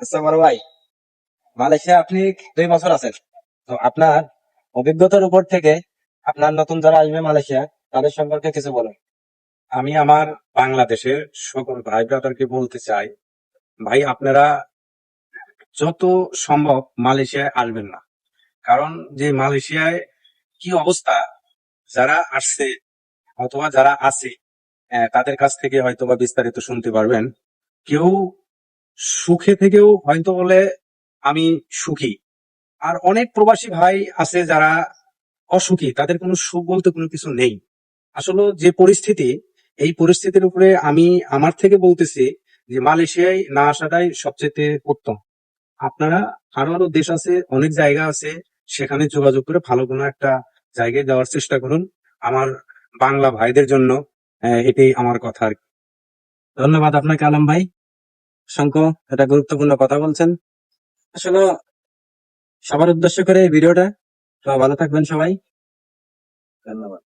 আচ্ছা বড় ভাই, মালয়েশিয়া আপনি 2 বছর আছেন, তো আপনার অভিজ্ঞতার উপর থেকে আপনার নতুন যারা আসবে মালয়েশিয়া তাদের সম্পর্কে কিছু বলুন। আমি আমার বাংলাদেশের সকল ভাই ব্রাদারকে বলতে চাই, ভাই আপনারা যত সম্ভব মালয়েশিয়ায় আসবেন না। কারণ যে মালয়েশিয়ায় কি অবস্থা, যারা আসছে অথবা যারা আছে তাদের কাছ থেকে হয়তো বা বিস্তারিত শুনতে পারবেন। কেউ সুখে থেকেও হয়তো বলে আমি সুখী, আর অনেক প্রবাসী ভাই আছে যারা অসুখী, তাদের কোনো সুখ বলতে কোনো কিছু নেই। আসলে যে পরিস্থিতি, এই পরিস্থিতির উপরে আমি আমার থেকে বলতেছি যে মালয়েশিয়ায় না আসাটাই সবচেয়ে উত্তম। আপনারা আরো আরো দেশ আছে, অনেক জায়গা আছে, সেখানে যোগাযোগ করে ভালো কোনো একটা জায়গায় যাওয়ার চেষ্টা করুন। আমার বাংলা ভাইদের জন্য এটাই আমার কথা আর কি। ধন্যবাদ আপনাকে আলম ভাই, অসংখ্য এটা গুরুত্বপূর্ণ কথা বলছেন। আসলে সবার উদ্দেশ্য করে এই ভিডিওটা। তো ভালো থাকবেন সবাই, ধন্যবাদ।